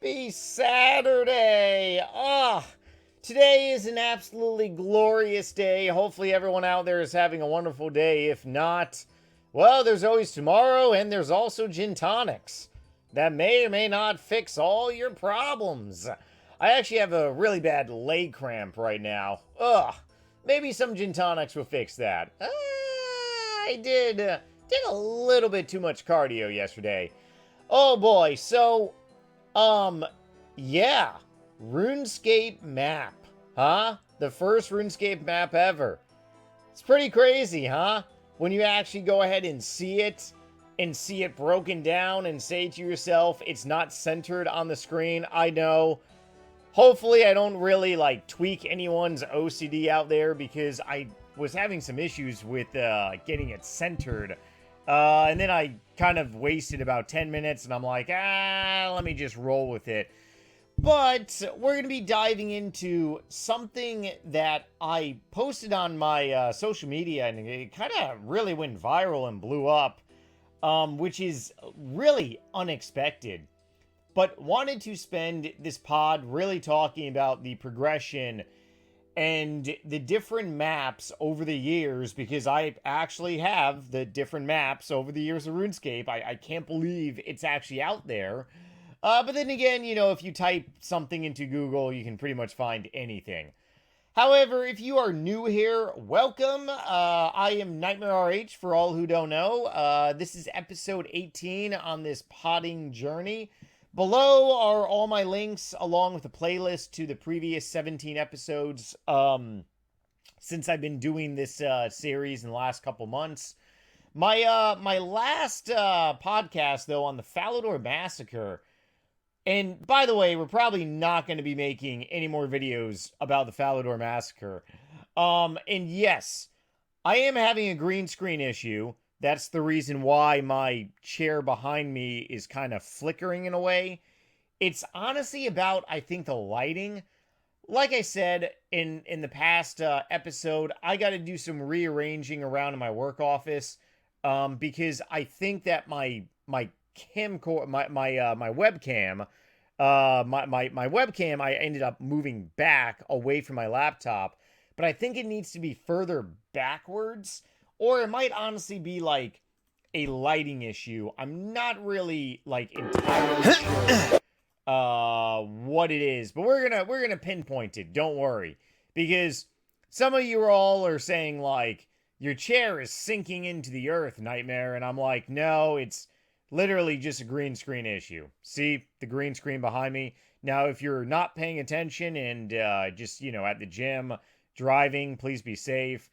Happy Saturday! Today is an absolutely glorious day. Hopefully everyone out there is having a wonderful day. If not, well, there's always tomorrow, and there's also gin tonics that may or may not fix all your problems. I actually have a really bad leg cramp right now. Maybe some gin tonics will fix that. I did a little bit too much cardio yesterday. Oh boy, so yeah, RuneScape Map, huh? The first RuneScape map ever. It's pretty crazy, huh? When you actually go ahead and see it broken down and say to yourself, it's not centered on the screen. I know. Hopefully I don't really, tweak anyone's OCD out there, because I was having some issues with getting it centered. And then I kind of wasted about 10 minutes, and I'm like, let me just roll with it. But we're going to be diving into something that I posted on my social media, and it kind of really went viral and blew up, which is really unexpected. But wanted to spend this pod really talking about the progression and the different maps over the years, because I actually have the different maps over the years of RuneScape. I can't believe it's actually out there. But then again, if you type something into Google, you can pretty much find anything. However, if you are new here, welcome. I am NightmareRH, for all who don't know. This is episode 18 on this podding journey. Below are all my links, along with a playlist to the previous 17 episodes since I've been doing this series in the last couple months. My last podcast, though, on the Falador Massacre, and by the way, we're probably not going to be making any more videos about the Falador Massacre. And yes, I am having a green screen issue. That's the reason why my chair behind me is kind of flickering in a way. It's honestly about, I think, the lighting. Like I said in the past episode, I got to do some rearranging around in my work office, because I think that my camcorder, my webcam, my webcam, I ended up moving back away from my laptop, but I think it needs to be further backwards. Or it might honestly be like a lighting issue. I'm not really entirely sure what it is, but we're gonna pinpoint it. Don't worry, because some of you all are saying your chair is sinking into the earth, Nightmare, and I'm like, no, it's literally just a green screen issue. See the green screen behind me? Now, if you're not paying attention and just at the gym driving, please be safe.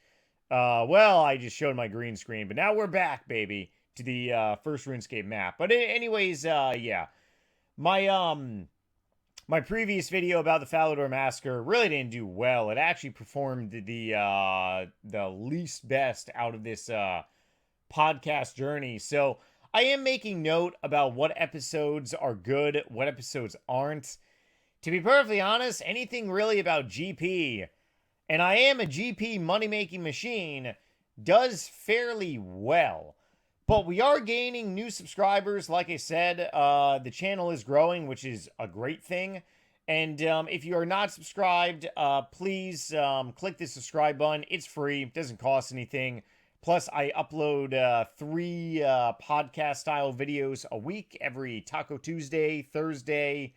Well, I just showed my green screen, but now we're back, baby, to the first RuneScape map. But anyways, yeah, my previous video about the Falador Massacre really didn't do well. It actually performed the least best out of this podcast journey. So I am making note about what episodes are good, what episodes aren't. To be perfectly honest, anything really about GP, and I am a GP money-making machine, does fairly well. But we are gaining new subscribers. Like I said, the channel is growing, which is a great thing. And if you are not subscribed, please click the subscribe button. It's free. It doesn't cost anything. Plus, I upload 3 podcast-style videos a week, every Taco Tuesday, Thursday,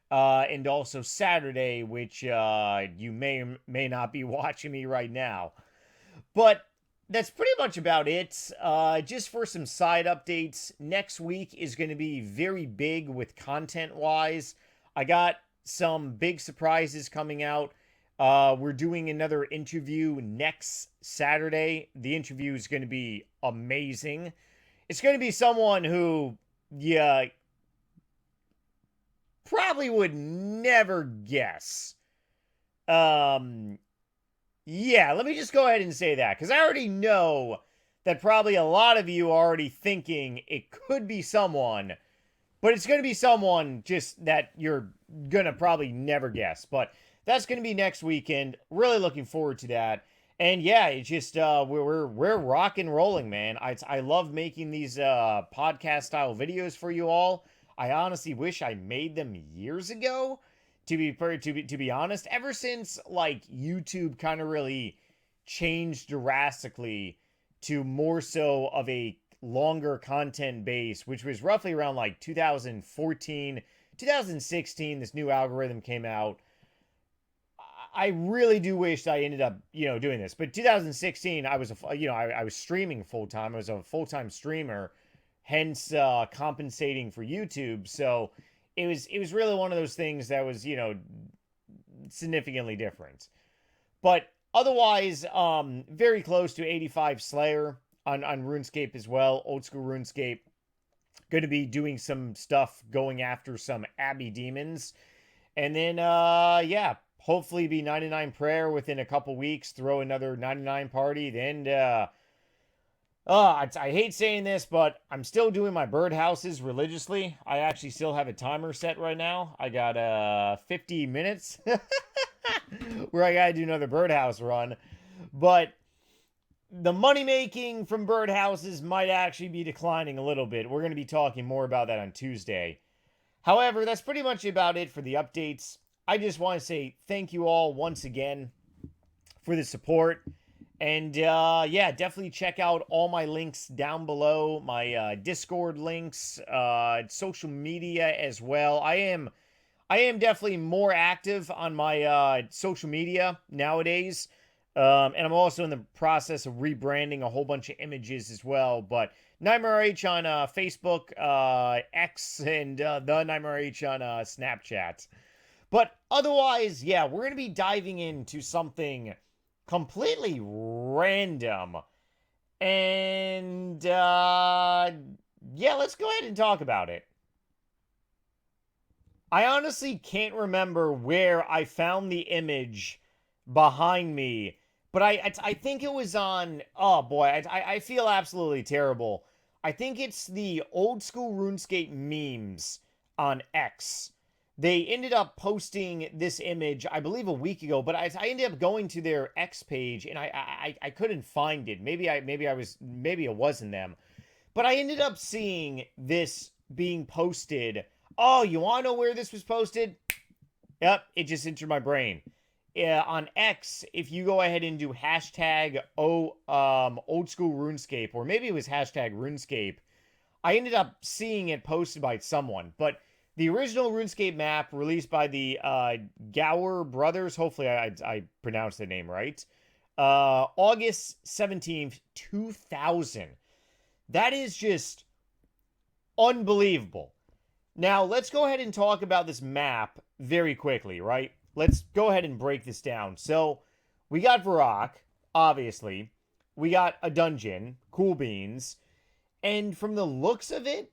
and also Saturday, which you may or may not be watching me right now. But that's pretty much about it. Just for some side updates, next week is going to be very big with content-wise. I got some big surprises coming out. We're doing another interview next Saturday. The interview is going to be amazing. It's going to be someone who, probably would never guess. Yeah, let me just go ahead and say that, because I already know that probably a lot of you are already thinking it could be someone, but it's going to be someone just that you're going to probably never guess. But that's going to be next weekend. Really looking forward to that. And yeah, it's just we're rock and rolling, man. I love making these podcast style videos for you all. I honestly wish I made them years ago. To be honest, ever since like YouTube kind of really changed drastically to more so of a longer content base, which was roughly around like 2014, 2016. This new algorithm came out. I really do wish I ended up, doing this. But 2016, I was, I was streaming full time. I was a full time streamer, hence compensating for YouTube. So it was really one of those things that was, significantly different. But otherwise, very close to 85 Slayer on RuneScape as well. Old school RuneScape. Going to be doing some stuff going after some Abbey demons. And then, yeah, hopefully be 99 prayer within a couple weeks. Throw another 99 party. Then, I hate saying this, but I'm still doing my birdhouses religiously. I actually still have a timer set right now. I got 50 minutes where I got to do another birdhouse run. But the money making from birdhouses might actually be declining a little bit. We're going to be talking more about that on Tuesday. However, that's pretty much about it for the updates. I just want to say thank you all once again for the support. And yeah, definitely check out all my links down below. My Discord links, social media as well. I am definitely more active on my social media nowadays. And I'm also in the process of rebranding a whole bunch of images as well. But NightmareRH on Facebook, X, and the NightmareRH on Snapchat. But otherwise, yeah, we're going to be diving into something completely random. And, yeah, let's go ahead and talk about it. I honestly can't remember where I found the image behind me, but I think it was on, oh boy, I feel absolutely terrible. I think it's the old school RuneScape memes on X. They ended up posting this image, I believe, a week ago, but I ended up going to their X page and I couldn't find it. Maybe it wasn't them, but I ended up seeing this being posted. Oh, you want to know where this was posted? Yep, it just entered my brain. On X, if you go ahead and do hashtag old school RuneScape, or maybe it was hashtag RuneScape, I ended up seeing it posted by someone. But the original RuneScape map released by the Gower brothers, hopefully I pronounced the name right, August 17th, 2000. That is just unbelievable. Now, let's go ahead and talk about this map very quickly, right? Let's go ahead and break this down. So, we got Varrock, obviously. We got a dungeon, Cool Beans. And from the looks of it,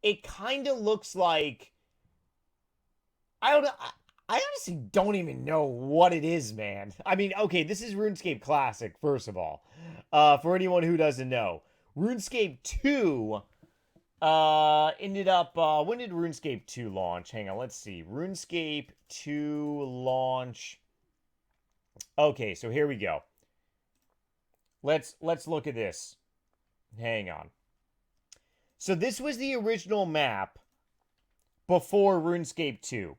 it kind of looks like... I honestly don't even know what it is, man. I mean, okay, this is RuneScape Classic, first of all. For anyone who doesn't know. RuneScape 2... ended up, when did RuneScape 2 launch? Hang on, let's see. RuneScape 2 launch. Okay, so here we go. Let's look at this. Hang on. So this was the original map before RuneScape 2.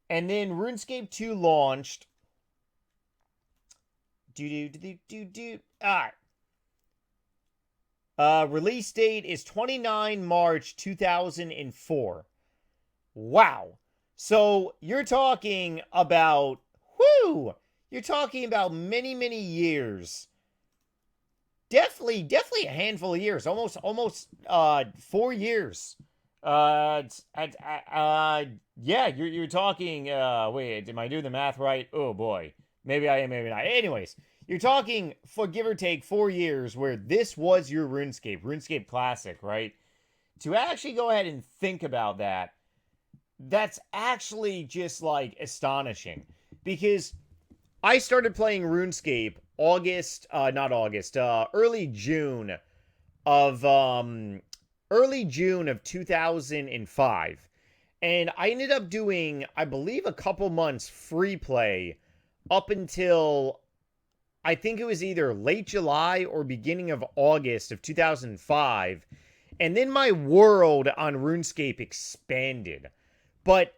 And then RuneScape 2 launched. Alright. Release date is 29 March 2004. Wow. So you're talking about, you're talking about many, many years. Definitely a handful of years. Almost 4 years. Yeah, you're talking, wait, am I doing the math right? Oh boy. Maybe I am, maybe not. Anyways. You're talking, for give or take, 4 years where this was your RuneScape Classic, right? To actually go ahead and think about that, that's actually just, like, astonishing. Because I started playing RuneScape early June of 2005. And I ended up doing, I believe, a couple months free play up until... I think it was either late July or beginning of August of 2005. And then my world on RuneScape expanded. But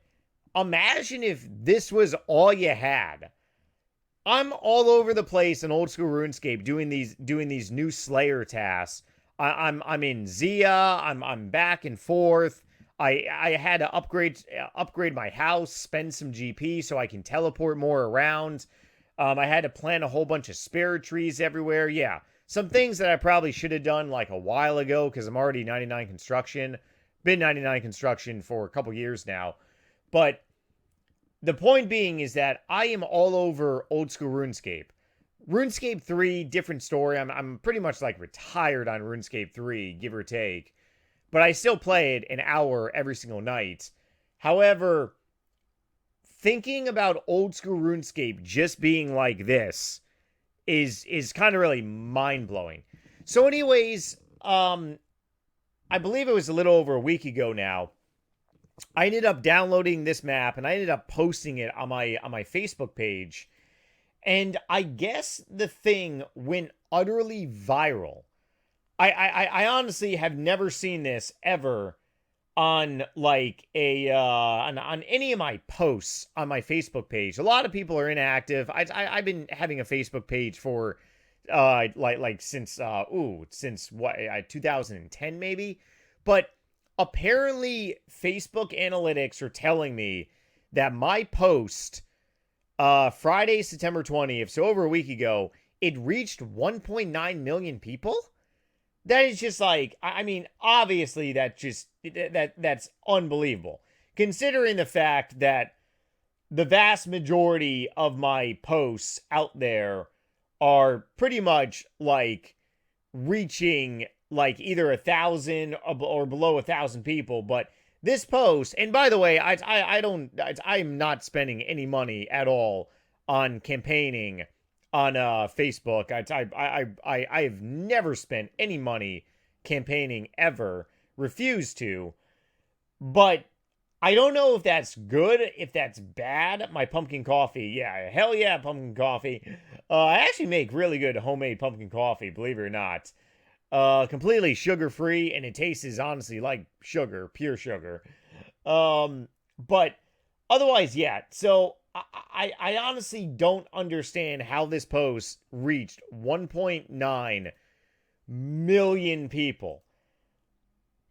imagine if this was all you had. I'm all over the place in old school RuneScape doing these new Slayer tasks. I'm in Zia. I'm back and forth. I had to upgrade my house, spend some GP so I can teleport more around. I had to plant a whole bunch of spirit trees everywhere. Yeah, some things that I probably should have done like a while ago because I'm already 99 construction. Been 99 construction for a couple years now. But the point being is that I am all over old school RuneScape. RuneScape 3, different story. I'm pretty much like retired on RuneScape 3, give or take. But I still play it an hour every single night. However, thinking about old school RuneScape just being like this is kind of really mind-blowing. So anyways, I believe it was a little over a week ago now. I ended up downloading this map and I ended up posting it on my Facebook page. And I guess the thing went utterly viral. I honestly have never seen this ever on like on any of my posts on my Facebook page. A lot of people are inactive. I've been having a Facebook page for since 2010 maybe. But apparently Facebook analytics are telling me that my post Friday, September 20th, so over a week ago, it reached 1.9 million people. That is just like, I mean, obviously that's unbelievable. Considering the fact that the vast majority of my posts out there are pretty much like reaching like either 1,000 or below 1,000 people. But this post, and by the way, I'm not spending any money at all on campaigning on Facebook. I have never spent any money campaigning ever. Refuse to. But I don't know if that's good, if that's bad. My pumpkin coffee. Yeah, hell yeah, pumpkin coffee. I actually make really good homemade pumpkin coffee, believe it or not. Completely sugar-free, and it tastes honestly like sugar, pure sugar. But otherwise, yeah. So I honestly don't understand how this post reached 1.9 million people.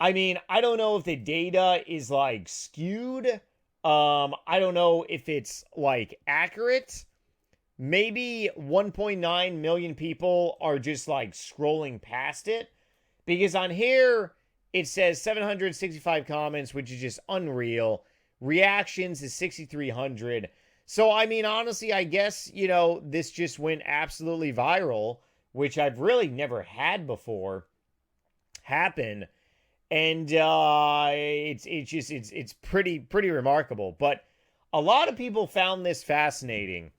I mean, I don't know if the data is like skewed. I don't know if it's like accurate. Maybe 1.9 million people are just like scrolling past it. Because on here, it says 765 comments, which is just unreal. Reactions is 6,300. So, I mean, honestly, I guess, this just went absolutely viral, which I've really never had before happen. And it's pretty remarkable. But a lot of people found this fascinating.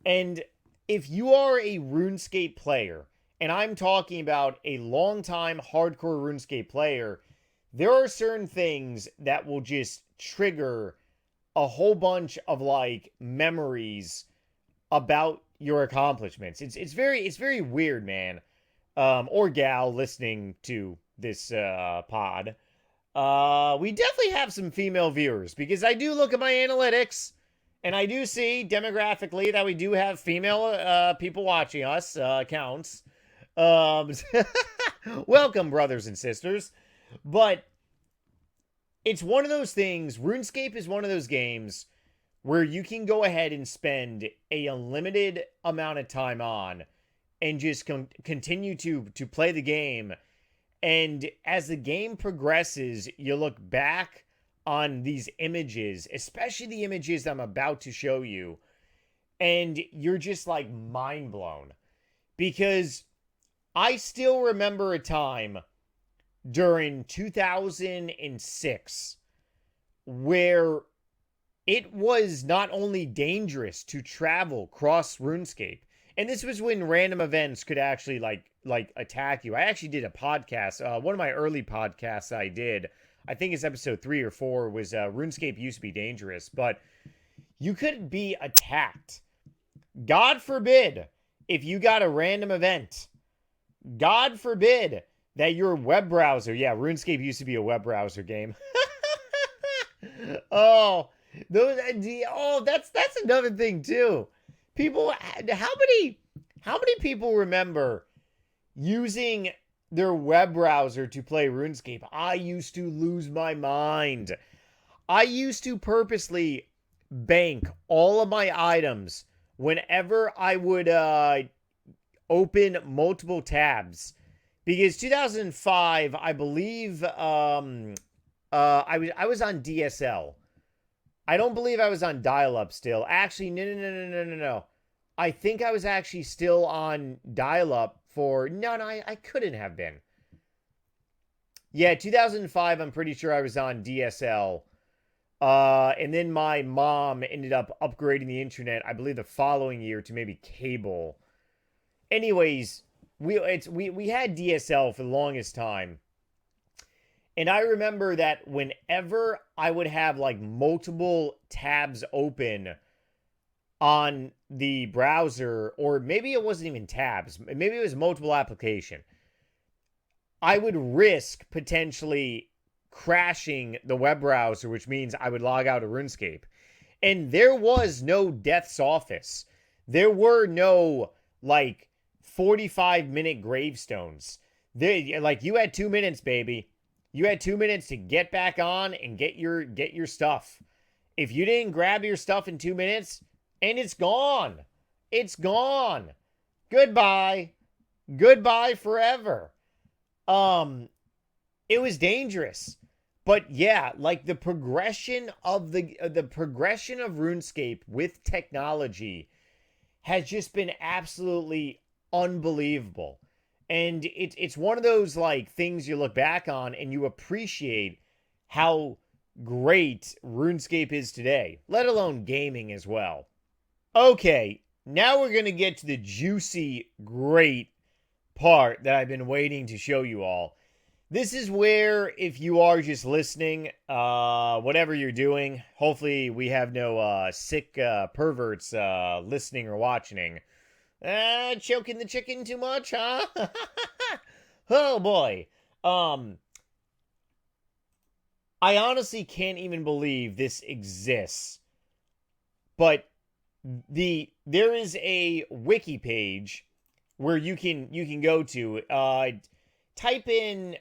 And if you are a RuneScape player, and I'm talking about a long-time hardcore RuneScape player, there are certain things that will just trigger a whole bunch of like memories about your accomplishments. It's very weird, man. Or gal listening to this pod. We definitely have some female viewers because I do look at my analytics and I do see demographically that we do have female people watching us, counts. Welcome, brothers and sisters. But it's one of those things, RuneScape is one of those games where you can go ahead and spend a unlimited amount of time on and just continue to play the game. And as the game progresses, you look back on these images, especially the images I'm about to show you, and you're just like mind blown. Because I still remember a time during 2006 where it was not only dangerous to travel cross RuneScape, and this was when random events could actually like attack you. I actually did a podcast, one of my early podcasts I did, I think it's episode 3 or 4, was RuneScape used to be dangerous, but you could be attacked. God forbid if you got a random event. God forbid that your web browser, yeah, RuneScape used to be a web browser game. Oh, that's another thing too. People, how many people remember using their web browser to play RuneScape? I used to lose my mind. I used to purposely bank all of my items whenever I would open multiple tabs, because 2005, I believe, I was on DSL. I don't believe I was on dial-up still. Actually, no. I think I was actually still on dial-up for... No, I couldn't have been. Yeah, 2005, I'm pretty sure I was on DSL. And then my mom ended up upgrading the internet, I believe the following year, to maybe cable. Anyways, we had DSL for the longest time. And I remember that whenever I would have like multiple tabs open on the browser, or maybe it wasn't even tabs, maybe it was multiple application, I would risk potentially crashing the web browser, which means I would log out of RuneScape. And there was no Death's Office. There were no like 45-minute gravestones. Like, you had 2 minutes, baby. You had 2 minutes to get back on and get your stuff. If you didn't grab your stuff in 2 minutes, and it's gone. It's gone. Goodbye. Goodbye forever. It was dangerous. But yeah, like the progression of RuneScape with technology has just been absolutely unbelievable. And it's one of those like things you look back on and you appreciate how great RuneScape is today, let alone gaming as well. Okay, now we're going to get to the juicy, great part that I've been waiting to show you all. This is where, if you are just listening, whatever you're doing, hopefully we have no sick perverts listening or watching. Choking the chicken too much, huh? Oh boy. I honestly can't even believe this exists. But there is a wiki page where you can go to. Type in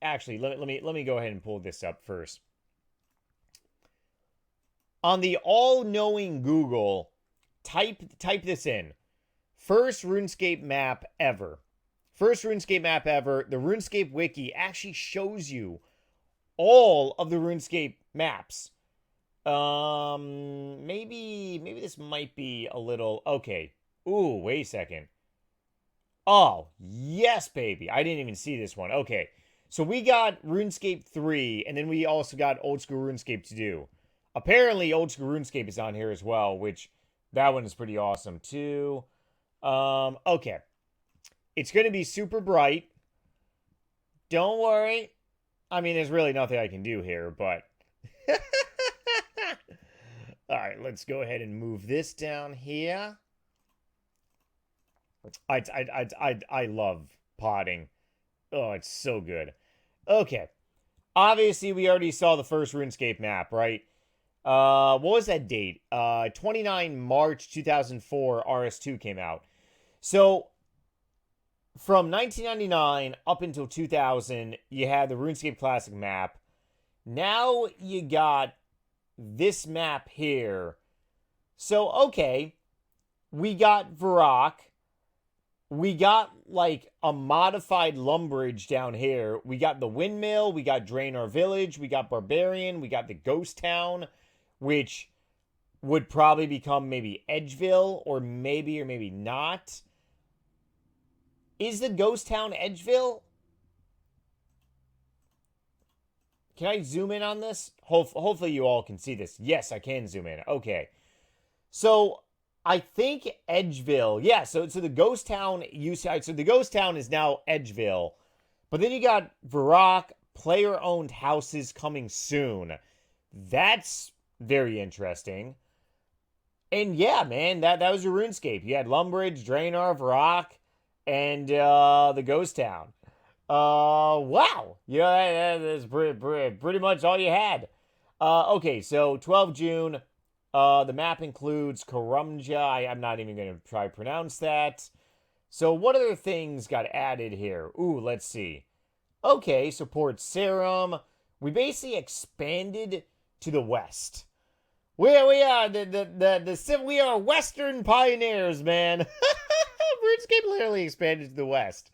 actually let me go ahead and pull this up first. On the all-knowing Google, type this in. First RuneScape map ever. First RuneScape map ever. The RuneScape wiki actually shows you all of the RuneScape maps. Maybe this might be a little... Okay. Ooh, wait a second. Oh, yes, baby. I didn't even see this one. Okay. So we got RuneScape 3, and then we also got Old School RuneScape to do. Apparently, Old School RuneScape is on here as well, which that one is pretty awesome, too. Okay. It's going to be super bright. Don't worry. I mean, there's really nothing I can do here, but... Alright, let's go ahead and move this down here. I love potting. Oh, it's so good. Okay. Obviously, we already saw the first RuneScape map, right? What was that date? 29 March 2004, RS2 came out. So, from 1999 up until 2000, you had the RuneScape Classic map. Now you got this map here. So, okay, we got Varrock. We got, like, a modified Lumbridge down here. We got the Windmill. We got Draenor Village. We got Barbarian. We got the Ghost Town, which would probably become maybe Edgeville, or maybe not. Is the Ghost Town Edgeville? Can I zoom in on this? Hopefully you all can see this. Yes, I can zoom in. Okay. So, I think Edgeville. Yeah, so the Ghost Town... So the Ghost Town is now Edgeville. But then you got Varrock, player-owned houses coming soon. That's very interesting. And yeah, man, that was your RuneScape. You had Lumbridge, Draenor, Varrock, and the Ghost Town. Wow. Yeah, that's pretty much all you had. Okay, so 12 June. The map includes Karumja. I'm not even going to try to pronounce that. So what other things got added here? Ooh, let's see. Okay, so Port Sarum. We basically expanded to the west. We are we are Western pioneers, man. RuneScape literally expanded to the west.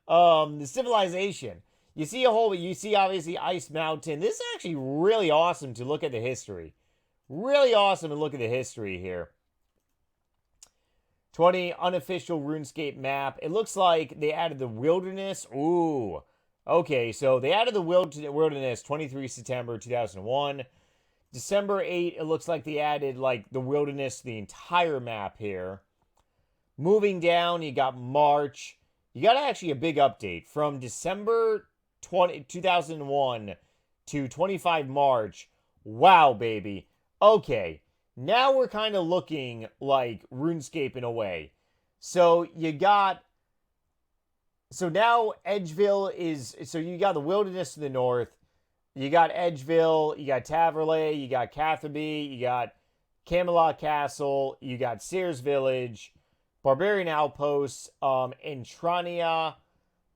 The civilization. You see obviously Ice Mountain. This is actually really awesome to look at the history. Really awesome to look at the history here. 20 unofficial RuneScape map. It looks like they added the wilderness. Ooh. Okay, so they added the wilderness 23 September 2001. December 8, it looks like they added like the wilderness to the entire map here. Moving down, you got March. You got actually a big update from December 2001 to 25 March. Wow, baby. Okay, now we're kind of looking like RuneScape in a way. So you got... So now Edgeville is... So you got the wilderness to the north. You got Edgeville. You got Taverley. You got Catherby. You got Camelot Castle. You got Sears Village. Barbarian Outposts. Entrania.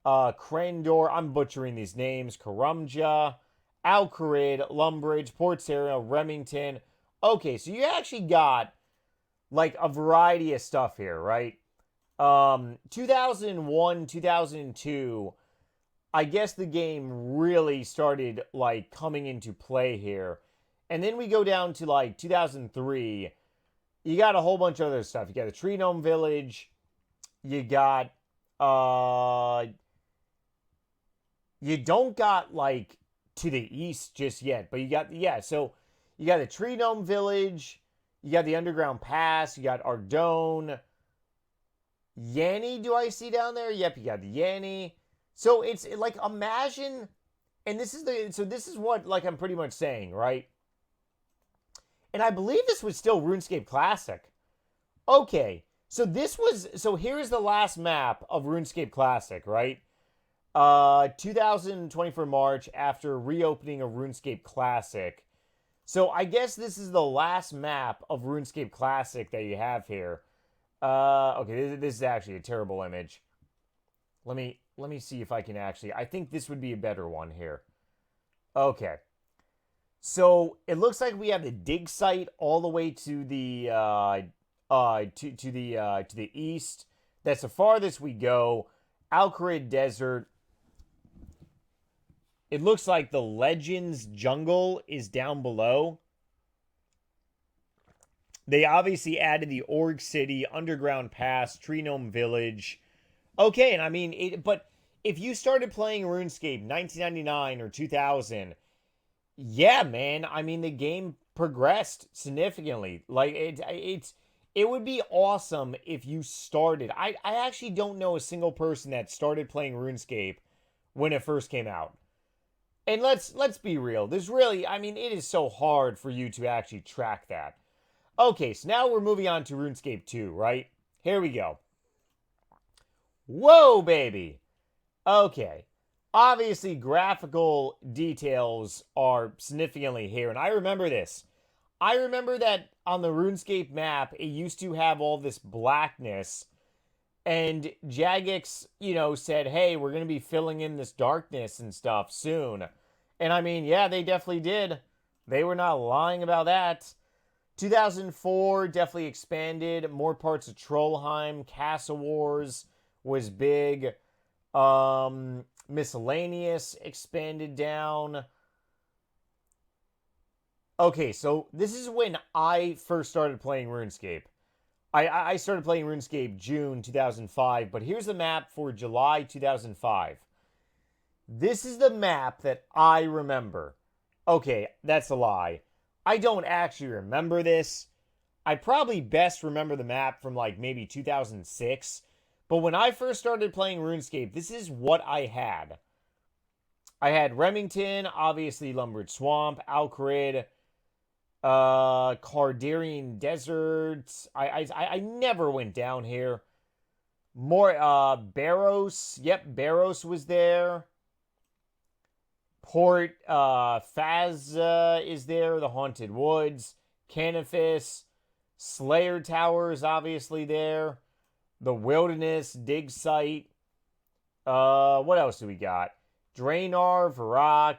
Crandor. I'm butchering these names. Karumja. Alcarid. Lumbridge. Port Sarah. Remington. Okay, so you actually got like a variety of stuff here, right? 2001, 2002, I guess the game really started like coming into play here. And then we go down to like 2003. You got a whole bunch of other stuff. You got the Tree Gnome Village. You got you don't got like to the east just yet, but you got so you got the Tree Gnome Village, you got the Underground Pass, you got Ardone. Yanni, do I see down there? Yep, you got the Yanni. So it's like, imagine, and this is what like I'm pretty much saying, right? And I believe this was still RuneScape Classic. Okay, so here's the last map of RuneScape Classic, right? 2024 March, after reopening of RuneScape Classic. So I guess this is the last map of RuneScape Classic that you have here. Okay, this is actually a terrible image. Let me see if I can actually... I think this would be a better one here. Okay. So it looks like we have the dig site all the way to the to the east. That's the farthest we go. Alcarid Desert. It looks like the Legends Jungle is down below. They obviously added the Org City, Underground Pass, Tree Gnome Village. Okay, and I mean, but if you started playing RuneScape 1999 or 2000, yeah, man, I mean, the game progressed significantly. Like, it would be awesome if you started. I actually don't know a single person that started playing RuneScape when it first came out. And let's be real. There's really, I mean, it is so hard for you to actually track that. Okay, so now we're moving on to RuneScape 2, right? Here we go. Whoa, baby! Okay. Obviously, graphical details are significantly here, and I remember this. I remember that on the RuneScape map, it used to have all this blackness, and Jagex, said, hey, we're going to be filling in this darkness and stuff soon. And I mean, yeah, they definitely did. They were not lying about that. 2004 definitely expanded. More parts of Trollheim. Castle Wars was big. Miscellaneous expanded down. Okay, so this is when I first started playing RuneScape. I started playing RuneScape June 2005, but here's the map for July 2005. This is the map that I remember. Okay, that's a lie. I don't actually remember this. I probably best remember the map from like maybe 2006. But when I first started playing RuneScape, this is what I had. I had Remington, obviously Lumbridge Swamp, Alcarid, Cardarian Desert. I never went down here. More, Barros. Yep, Barros was there. Port, Faz, is there. The Haunted Woods. Canifis. Slayer Tower is obviously there. The Wilderness, Dig Site. What else do we got? Drainar, Varrock,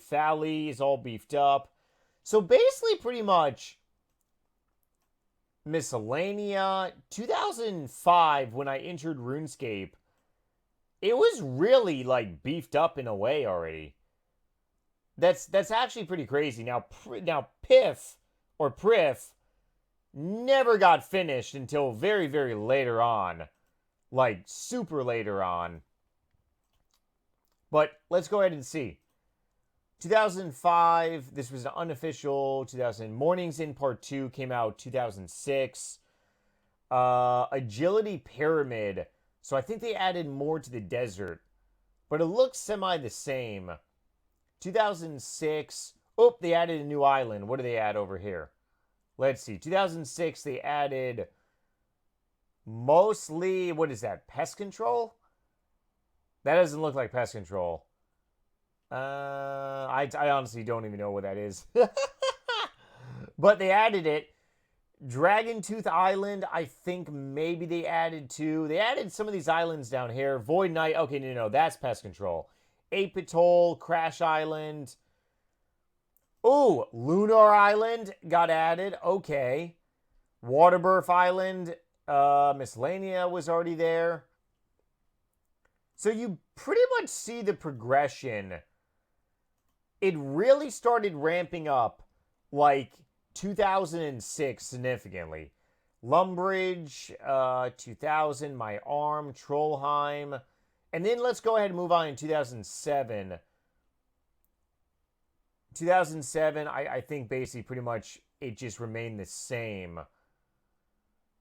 Fally is all beefed up. So basically pretty much Miscellanea. 2005, when I entered RuneScape, it was really like beefed up in a way already. That's actually pretty crazy. Now Piff or Priff never got finished until very, very later on. Like super later on. But let's go ahead and see. 2005, this was an unofficial. 2000, Mornings in Part 2 came out 2006. Agility Pyramid. So I think they added more to the desert. But it looks semi the same. 2006. Oh, they added a new island. What do they add over here? Let's see. 2006, they added mostly, what is that? Pest control? That doesn't look like pest control. I honestly don't even know what that is. But they added it. Dragon Tooth Island, I think maybe they added too. They added some of these islands down here. Void Knight, okay, no, that's pest control. Ape Atoll, Crash Island. Ooh, Lunar Island got added. Okay. Waterbirth Island, Miscellanea was already there. So you pretty much see the progression. It really started ramping up like 2006 significantly. Lumbridge, 2000, My Arm, Trollheim. And then let's go ahead and move on in 2007. 2007, I think basically pretty much it just remained the same.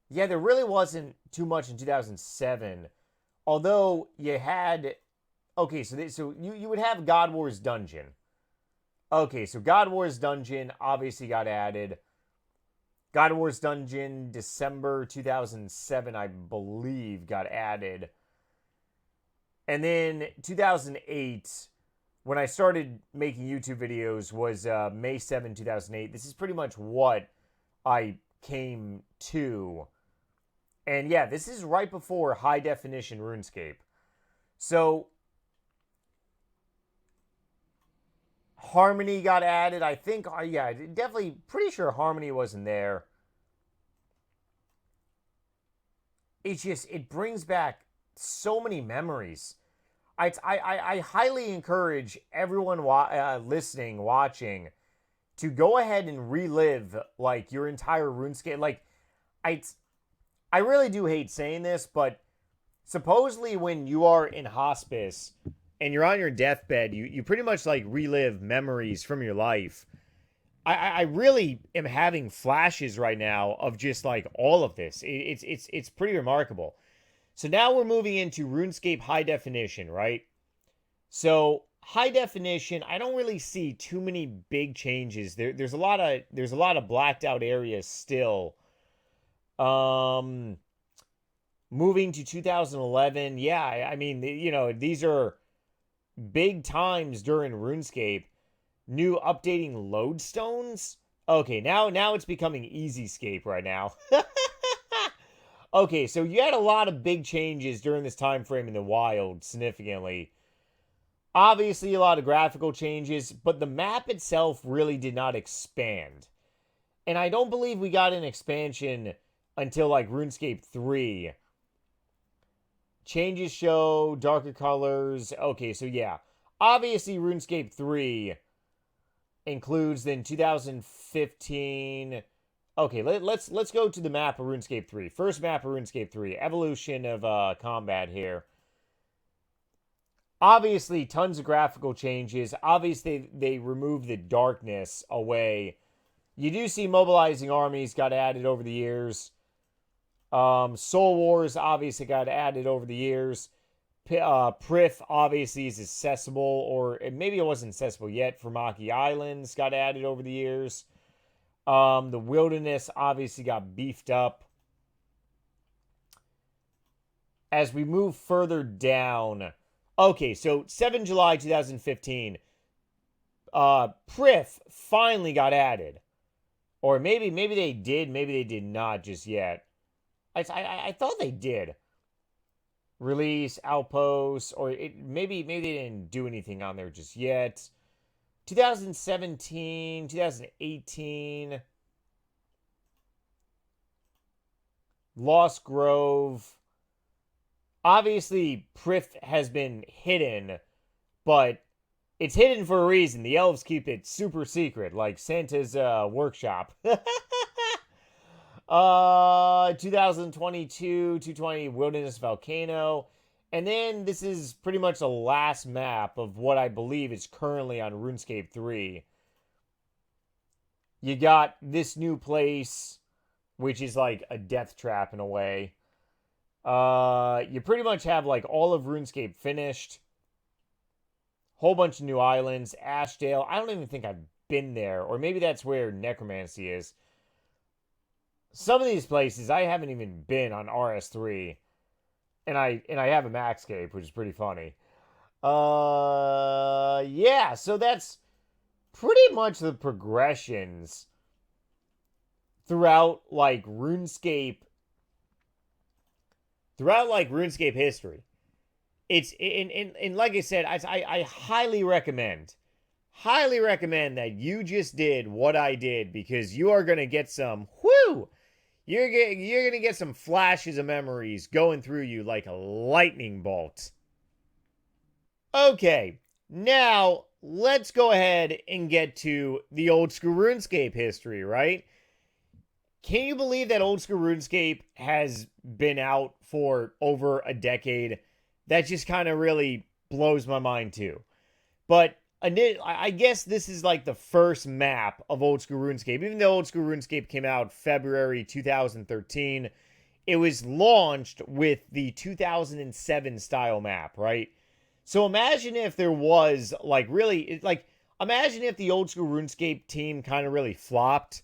Yeah, there really wasn't too much in 2007. Although you had... Okay, so you would have God Wars Dungeon. Okay, so God Wars Dungeon obviously got added. God Wars Dungeon, December 2007, I believe, got added. And then 2008, when I started making YouTube videos, was May 7, 2008. This is pretty much what I came to. And yeah, this is right before high definition RuneScape. So Harmony got added. I think, yeah, definitely pretty sure Harmony wasn't there. It's just, it brings back so many memories. I highly encourage everyone listening, watching, to go ahead and relive, like, your entire RuneScape. Like, I really do hate saying this, but supposedly when you are in hospice and you're on your deathbed, you pretty much like relive memories from your life. I really am having flashes right now of just like all of this. It's pretty remarkable. So now we're moving into RuneScape High Definition, right? So High Definition, I don't really see too many big changes. There's a lot of blacked out areas still. Moving to 2011, yeah, I mean, you know, these are big times during RuneScape. New updating lodestones. Okay, now it's becoming Easyscape right now. Okay, so you had a lot of big changes during this time frame in the wild, significantly. Obviously, a lot of graphical changes, but the map itself really did not expand. And I don't believe we got an expansion until like RuneScape 3. Changes show, darker colors. Okay, so yeah. Obviously, RuneScape 3 includes then 2015. Okay, let's go to the map of RuneScape 3. First map of RuneScape 3. Evolution of combat here. Obviously, tons of graphical changes. Obviously, they removed the darkness away. You do see mobilizing armies got added over the years. Soul Wars obviously got added over the years. Priff obviously is accessible, or maybe it wasn't accessible yet. Formaki Islands got added over the years. The Wilderness obviously got beefed up. as we move further down. Okay, so 7 July 2015, Prif finally got added. Or maybe they did, maybe they did not just yet. I thought they did. Release, Outpost, or maybe they didn't do anything on there just yet. 2017, 2018, Lost Grove. Obviously, Prif has been hidden, but it's hidden for a reason. The elves keep it super secret, like Santa's workshop. 2022, 220 Wilderness Volcano. And then this is pretty much the last map of what I believe is currently on RuneScape 3. You got this new place, which is like a death trap in a way. You pretty much have like all of RuneScape finished. Whole bunch of new islands. Ashdale. I don't even think I've been there. Or maybe that's where Necromancy is. Some of these places I haven't even been on RS3. And I have a Maxscape, which is pretty funny. Yeah, so that's pretty much the progressions throughout like RuneScape history. It's and like I said, I highly recommend that you just did what I did, because you are gonna get some you're gonna get some flashes of memories going through you like a lightning bolt. Okay, now let's go ahead and get to the old school RuneScape history, right? Can you believe that old school RuneScape has been out for over a decade? That just kind of really blows my mind too. But I guess this is like the first map of old school RuneScape. Even though old school RuneScape came out February 2013, it was launched with the 2007 style map, right? So imagine if there was imagine if the old school RuneScape team kind of really flopped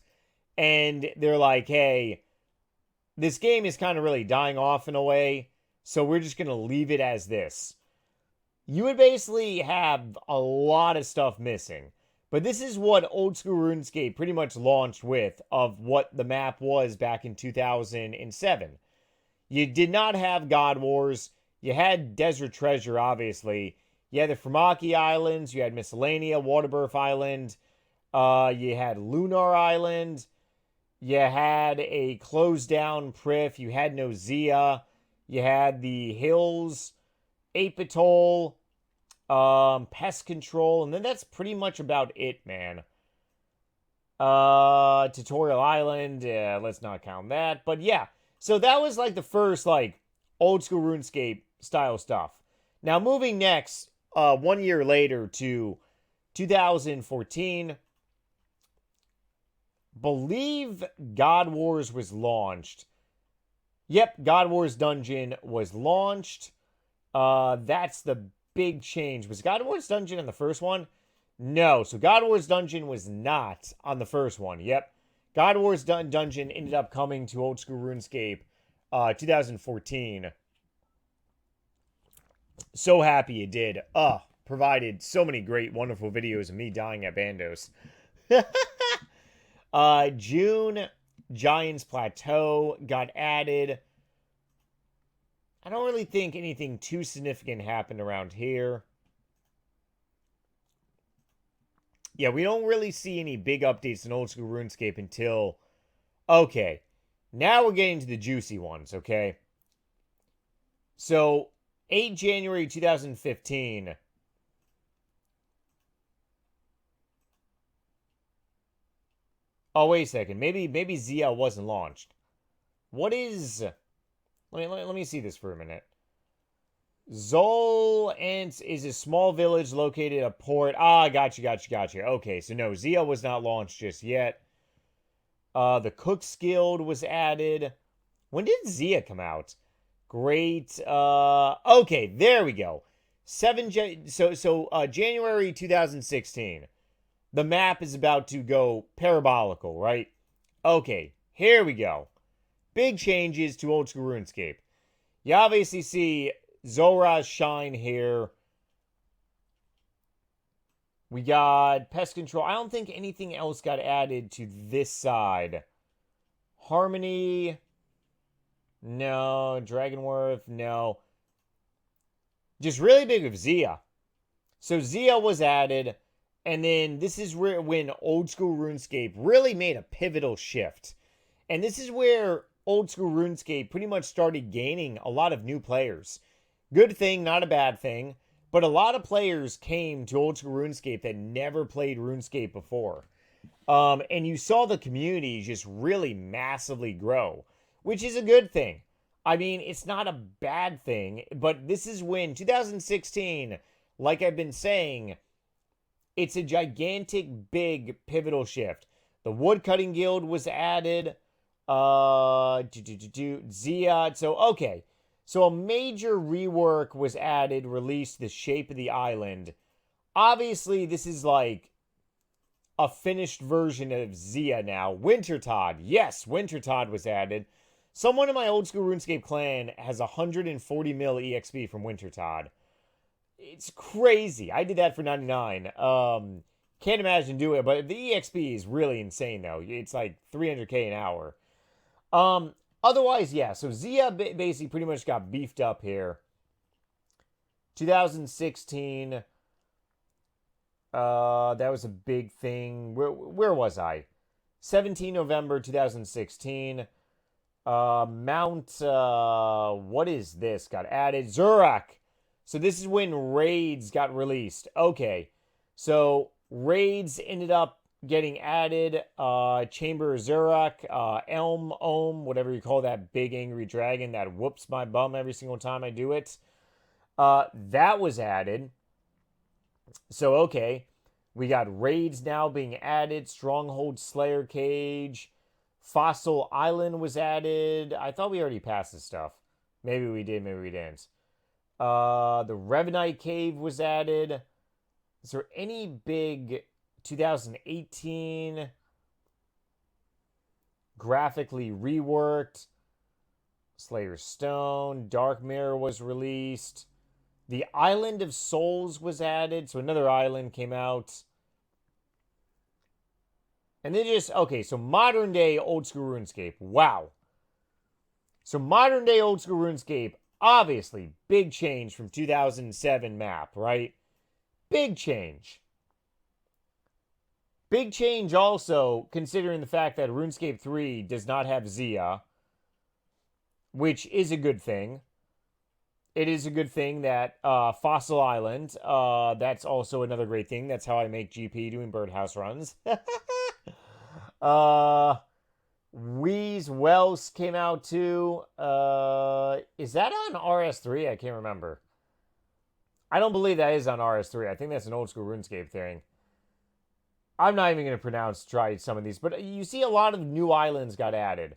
and they're like, hey, this game is kind of really dying off in a way, so we're just going to leave it as this. You would basically have a lot of stuff missing. But this is what old school RuneScape pretty much launched with, of what the map was back in 2007. You did not have God Wars. You had Desert Treasure, obviously. You had the Framaki Islands. You had Miscellanea, Waterbirth Island. You had Lunar Island. You had a closed down Prif. You had no Zia. You had the Hills, Apatol, Pest Control, and then that's pretty much about it, man. Tutorial Island, let's not count that. But yeah, so that was like the first like old school RuneScape style stuff. Now moving next, 1 year later to 2014, believe God Wars was launched. Yep, God Wars Dungeon was launched. That's the big change. Was God Wars Dungeon on the first one? No, so God Wars Dungeon was not on the first one. Yep, God Wars Dungeon ended up coming to old school RuneScape 2014. So happy it did. Provided so many great, wonderful videos of me dying at Bandos. June, Giants Plateau got added. I don't really think anything too significant happened around here. Yeah, we don't really see any big updates in old school RuneScape until... Okay, now we're getting to the juicy ones, okay? So, 8 January 2015... Oh, wait a second. Maybe ZL wasn't launched. What is... Let me see this for a minute. Zol is a small village located at a port. Gotcha. Okay, so no, ZL was not launched just yet. The Cook's Guild was added. When did Zia come out? Great. Okay, there we go. January 2016. The map is about to go parabolical, right? Okay, here we go. Big changes to old school RuneScape. You obviously see Zora's Shine here. We got Pest Control. I don't think anything else got added to this side. Harmony. No. Dragonworth. No. Just really big with Zia. So Zia was added. And then this is where when Old School RuneScape really made a pivotal shift. And this is where Old School RuneScape pretty much started gaining a lot of new players. Good thing, not a bad thing. But a lot of players came to Old School RuneScape that never played RuneScape before. And you saw the community just really massively grow, which is a good thing. I mean, it's not a bad thing, but this is when 2016, like I've been saying, it's a gigantic, big, pivotal shift. The Woodcutting Guild was added. Zia. So, okay. So a major rework was added, released The Shape of the Island. Obviously, this is like a finished version of Zia now. Wintertod. Yes, Wintertod was added. Someone in my Old School RuneScape clan has 140 mil EXP from Wintertod. It's crazy. I did that for 99. Can't imagine doing it, but the EXP is really insane, though. It's like 300k an hour. Otherwise, yeah, so Zia basically pretty much got beefed up here. 2016, that was a big thing. Where was I? 17 November 2016. What is this? Got added. Zurak. So this is when raids got released. Okay, so raids ended up getting added. Chamber of Zurak, Elm, Ohm, whatever you call that big angry dragon that whoops my bum every single time I do it. That was added. So, okay. We got raids now being added. Stronghold Slayer Cage. Fossil Island was added. I thought we already passed this stuff. Maybe we did, maybe we didn't. The Revenite Cave was added. Is there any big 2018 graphically reworked? Slayer's Stone. Dark Mirror was released. The Island of Souls was added. So another island came out. And then just, okay, so modern day Old School RuneScape. Wow. So modern day Old School RuneScape, obviously, big change from 2007 map, right? Big change. Big change also, considering the fact that RuneScape 3 does not have Zia, which is a good thing. It is a good thing that Fossil Island, that's also another great thing. That's how I make GP doing birdhouse runs. Wheeze Wells came out too. Is that on RS3? I can't remember. I don't believe that is on RS3. I think that's an Old School RuneScape thing. I'm not even going to try some of these, but you see a lot of new islands got added.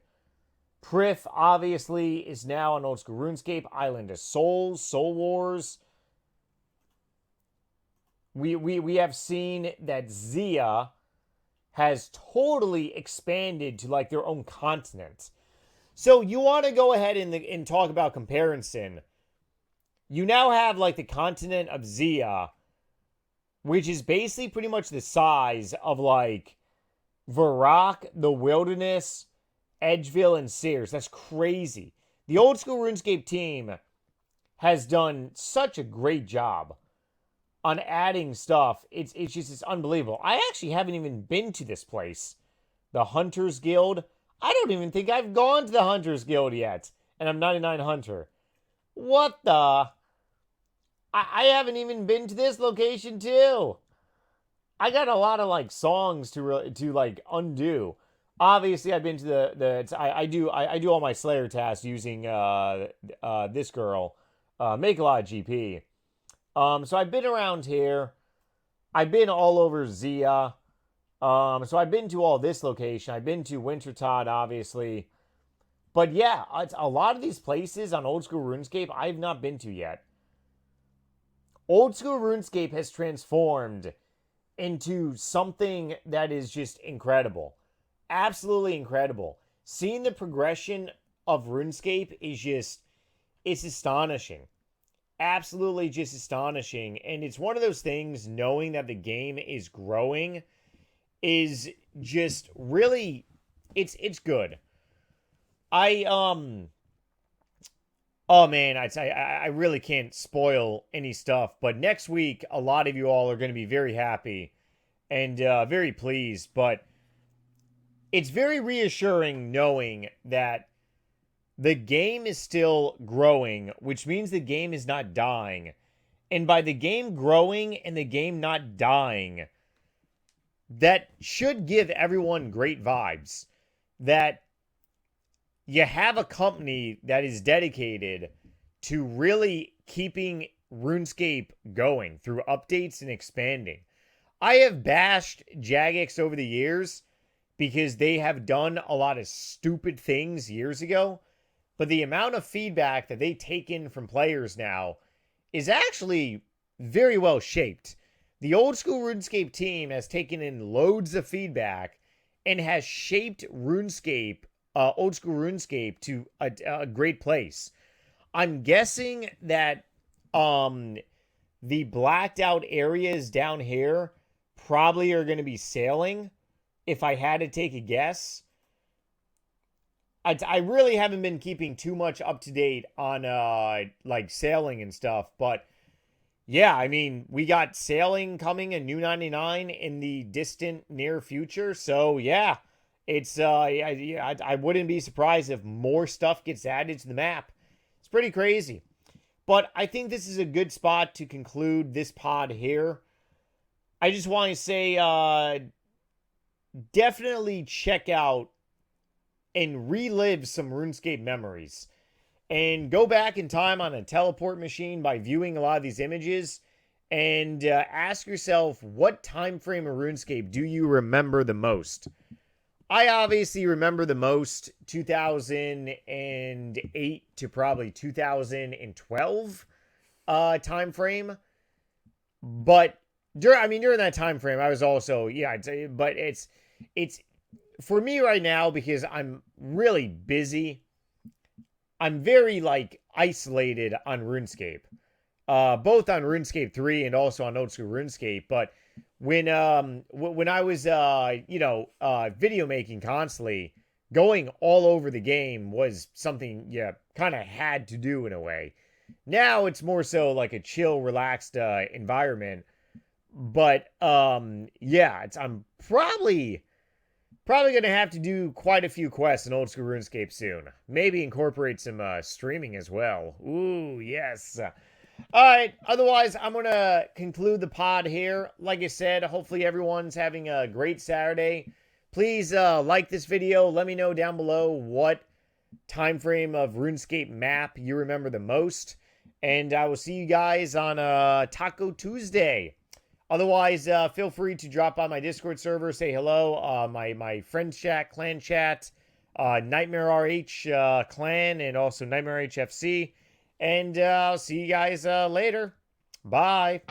Prif, obviously, is now on Old School RuneScape. Island of Souls, Soul Wars. We have seen that Zia has totally expanded to like their own continent. So you want to go ahead and talk about comparison. You now have like the continent of Zia, which is basically pretty much the size of like Varrock, the Wilderness, Edgeville, and Sears. That's crazy. The Old School RuneScape team has done such a great job on adding stuff. It's unbelievable. I actually haven't even been to this place. The Hunters Guild. I don't even think I've gone to the Hunters Guild yet. And I'm 99 Hunter. What the? I haven't even been to this location too. I got a lot of like songs to like undo. Obviously, I've been to I do all my Slayer tasks using this girl, Make a Lot of GP. So I've been around here. I've been all over Zia. So I've been to all this location. I've been to Wintertod, obviously. But yeah, it's a lot of these places on Old School RuneScape I've not been to yet. Old School RuneScape has transformed into something that is just incredible. Absolutely incredible. Seeing the progression of RuneScape is just, It's astonishing. Absolutely just astonishing. And it's one of those things, knowing that the game is growing is just really, it's good. I oh man, I really can't spoil any stuff, but next week a lot of you all are going to be very happy and very pleased, but it's very reassuring knowing that the game is still growing, which means the game is not dying. And by the game growing and the game not dying, that should give everyone great vibes. That you have a company that is dedicated to really keeping RuneScape going through updates and expanding. I have bashed Jagex over the years because they have done a lot of stupid things years ago, but the amount of feedback that they take in from players now is actually very well shaped. The old school RuneScape team has taken in loads of feedback and has shaped RuneScape, old school RuneScape, to a great place. I'm guessing that the blacked out areas down here probably are going to be sailing, if I had to take a guess. I really haven't been keeping too much up to date on like sailing and stuff, but yeah, I mean, we got sailing coming in New 99 in the distant near future. So yeah, it's I wouldn't be surprised if more stuff gets added to the map. It's pretty crazy. But I think this is a good spot to conclude this pod here. I just want to say definitely check out and relive some RuneScape memories. And go back in time on a teleport machine by viewing a lot of these images and ask yourself, what time frame of RuneScape do you remember the most? I obviously remember the most 2008 to probably 2012 time frame. But during that time frame, I was also, yeah, but it's for me right now, because I'm really busy, I'm very like isolated on RuneScape, both on RuneScape 3 and also on old school RuneScape. But when I was video making constantly, going all over the game was something you kind of had to do in a way. Now it's more so like a chill, relaxed environment. But yeah, I'm probably going to have to do quite a few quests in old school RuneScape soon. Maybe incorporate some streaming as well. Ooh, yes. All right. Otherwise, I'm going to conclude the pod here. Like I said, hopefully everyone's having a great Saturday. Please like this video. Let me know down below what time frame of RuneScape map you remember the most. And I will see you guys on Taco Tuesday. Otherwise, feel free to drop by my Discord server, say hello, my friends chat, clan chat, NightmareRH clan, and also NightmareRH FC. And I'll see you guys later. Bye.